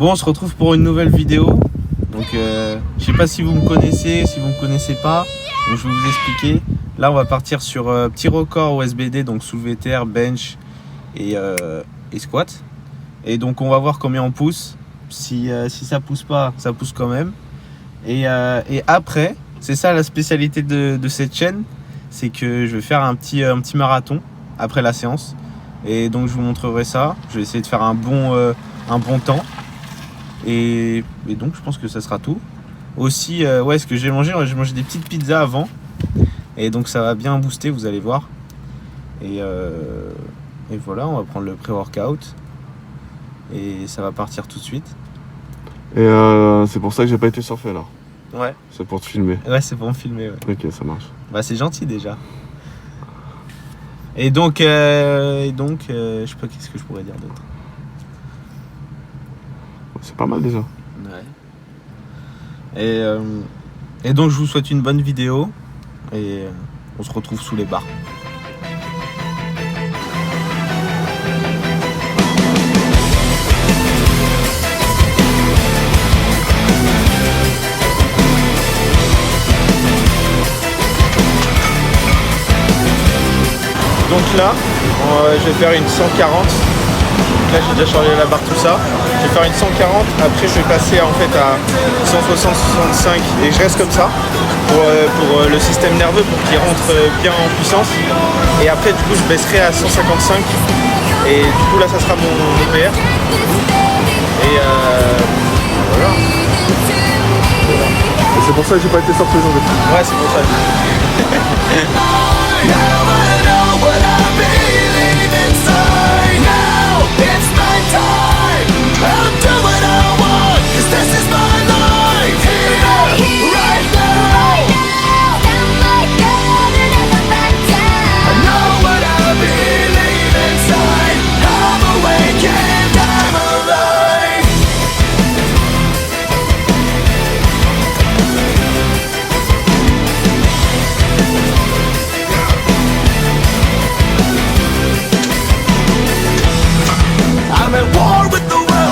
Bon, on se retrouve pour une nouvelle vidéo. Donc, je sais pas si vous me connaissez, si vous me connaissez pas. Donc, je vais vous expliquer. Là, on va partir sur petit record au SBD, donc soulevé terre, bench et squat. Et donc, on va voir combien on pousse. Si ça pousse pas, ça pousse quand même. Et après, c'est ça la spécialité de cette chaîne, c'est que je vais faire un petit marathon après la séance. Et donc, je vous montrerai ça. Je vais essayer de faire un bon temps. Et donc je pense que ça sera tout. Aussi, ce que j'ai mangé des petites pizzas avant. Et donc ça va bien booster, vous allez voir. Et voilà, on va prendre le pré-workout. Et ça va partir tout de suite. Et c'est pour ça que j'ai pas été surfer là. Ouais. C'est pour te filmer. Ouais, c'est pour me filmer, ouais. Ok, ça marche. Bah c'est gentil déjà. Et donc, je sais pas qu'est-ce que je pourrais dire d'autre. C'est pas mal déjà. Ouais. Et donc je vous souhaite une bonne vidéo et on se retrouve sous les barres. Donc là, je vais faire une 140. Là j'ai déjà chargé la barre, tout ça. Je vais faire une 140, après je vais passer en fait à 160-165 et je reste comme ça pour le système nerveux pour qu'il rentre bien en puissance. Et après du coup je baisserai à 155 et du coup là ça sera mon PR. Et voilà. Et c'est pour ça que j'ai pas été sorti aujourd'hui. Ouais, c'est pour ça.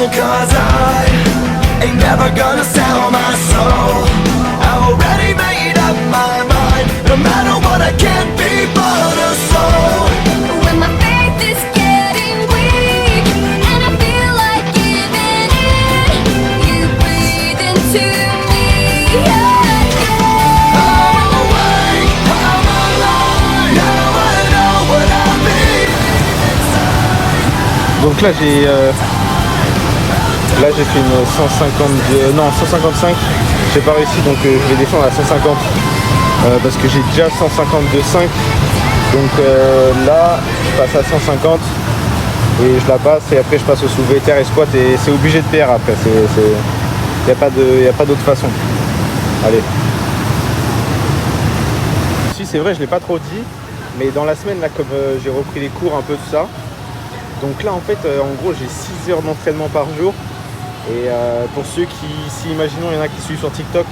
Cause I ain't never gonna sell my soul. I've already made up my mind. No matter what, I can't be but a soul. When my faith is getting weak and I feel like giving in, you breathe into me. I'm awake, I'm alive. Now I know what I mean. Donc là j'ai fait une 155, j'ai pas réussi donc je vais descendre à 150 parce que j'ai déjà 152,5 donc là je passe à 150 et je la passe et après je passe au soulevé terre et squat et c'est obligé de PR après, y a pas d'autre façon. Allez. Si c'est vrai, je l'ai pas trop dit, mais dans la semaine là comme j'ai repris les cours un peu tout ça, donc là en fait en gros j'ai 6 heures d'entraînement par jour. Et pour ceux qui, si imaginons il y en a qui suivent sur TikTok,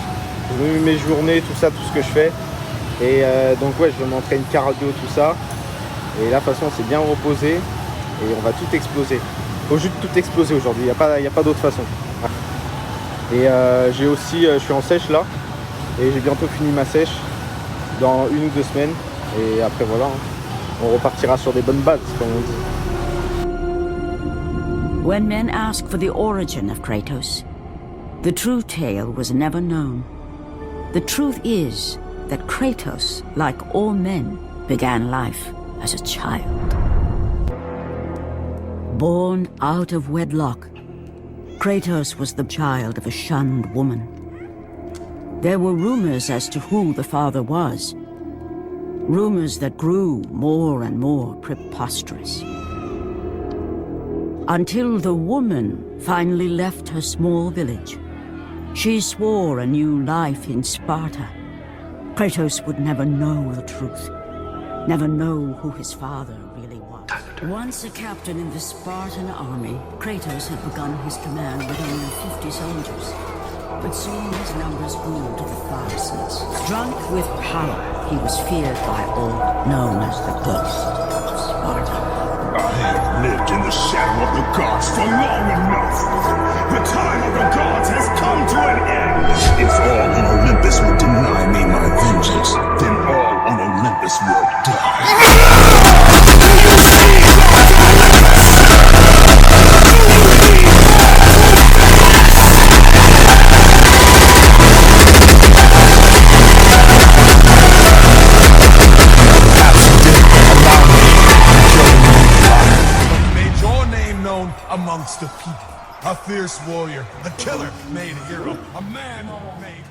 je mets mes journées, tout ça, tout ce que je fais. Et donc ouais, je m'entraîne cardio, tout ça. Et là de toute façon c'est bien reposé et on va tout exploser. Faut juste tout exploser aujourd'hui, il n'y a pas d'autre façon. Et j'ai aussi, je suis en sèche là. Et j'ai bientôt fini ma sèche dans 1 ou 2 semaines. Et après voilà, on repartira sur des bonnes bases comme on dit. When men ask for the origin of Kratos, the true tale was never known. The truth is that Kratos, like all men, began life as a child. Born out of wedlock, Kratos was the child of a shunned woman. There were rumors as to who the father was, rumors that grew more and more preposterous. Until the woman finally left her small village. She swore a new life in Sparta. Kratos would never know the truth, never know who his father really was. Once a captain in the Spartan army, Kratos had begun his command with only 50 soldiers. But soon his numbers grew to the thousands. Drunk with power, he was feared by all, known as the Ghost of Sparta. I have lived in the shadow of the gods for long enough. The time of the gods has come to an end. If all on Olympus will deny me my vengeance, then all on Olympus will die. Made your name known amongst the people. A fierce warrior, a killer made hero, a man made.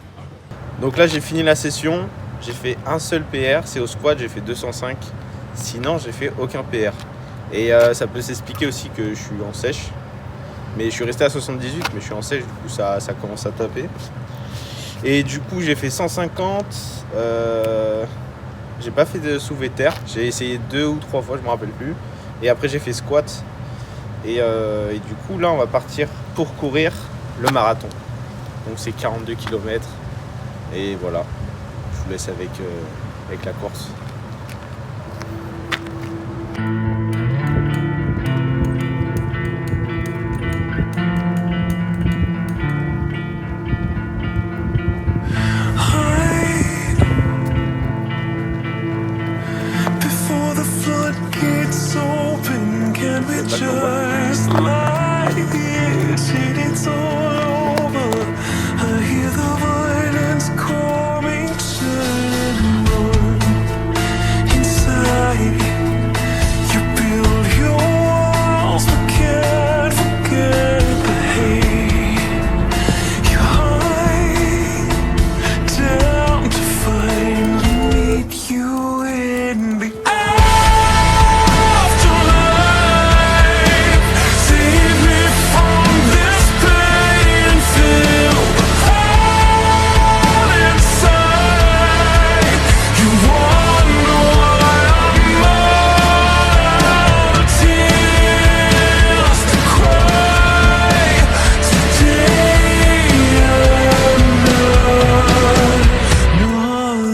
Donc là j'ai fini la session, j'ai fait un seul PR, c'est au squat, j'ai fait 205. Sinon j'ai fait aucun PR. Et ça peut s'expliquer aussi que je suis en sèche. Mais je suis resté à 78, mais je suis en sèche, du coup ça commence à taper. Et du coup j'ai fait 150. J'ai pas fait de soulevé de terre, j'ai essayé 2 ou 3 fois, je me rappelle plus. Et après j'ai fait squat. Et du coup là on va partir pour courir le marathon. Donc c'est 42 km. Et voilà, je vous laisse avec la course. Before the floodgates open, can we just lie here till it's all over? I hear the violence calling, turn and run. Inside, you build your walls but can't forget the hate. You hide down to finally meet you in the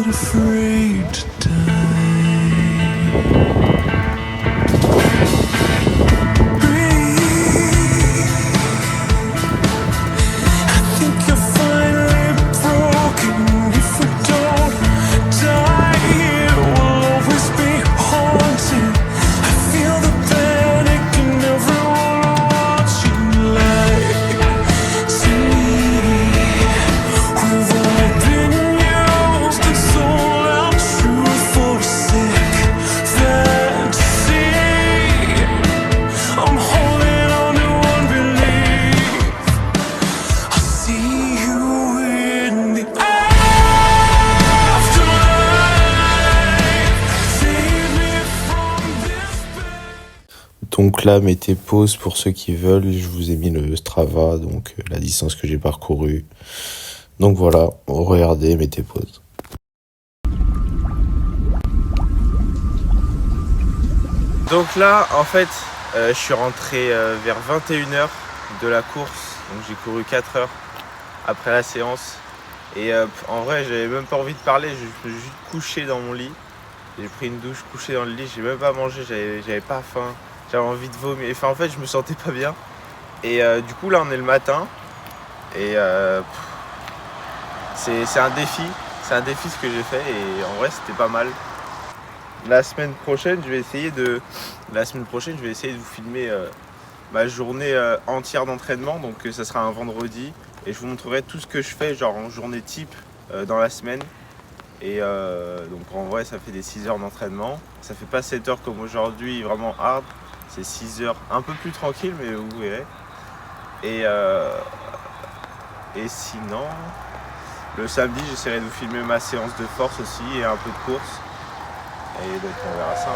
afraid to die. Breathe. I think you're finally broken. If we don't die here, we'll always be haunted. I feel the panic in everyone watching like to me. We've all been used and sold out truth for a sick fantasy. I'm holding on to unbelief. I see you in the afterlife. Save me from this pain. Donc là mettez pause pour ceux qui veulent, je vous ai mis le Strava, donc la distance que j'ai parcourue. Donc voilà, regardez, mettez pause. Donc là en fait je suis rentré vers 21h de la course, donc j'ai couru 4 heures après la séance. Et en vrai j'avais même pas envie de parler, je me suis juste couché dans mon lit. J'ai pris une douche, couché dans le lit, j'ai même pas mangé, j'avais pas faim, j'avais envie de vomir. Enfin en fait je me sentais pas bien. Et du coup là on est le matin et c'est un défi ce que j'ai fait et en vrai c'était pas mal. La semaine prochaine je vais essayer de vous filmer ma journée entière d'entraînement, donc ça sera un vendredi et je vous montrerai tout ce que je fais genre en journée type dans la semaine. Et donc en vrai ça fait des 6 heures d'entraînement, ça fait pas 7 heures comme aujourd'hui vraiment hard, c'est 6 heures un peu plus tranquille mais vous verrez. Et sinon le samedi j'essaierai de vous filmer ma séance de force aussi et un peu de course et donc on verra ça.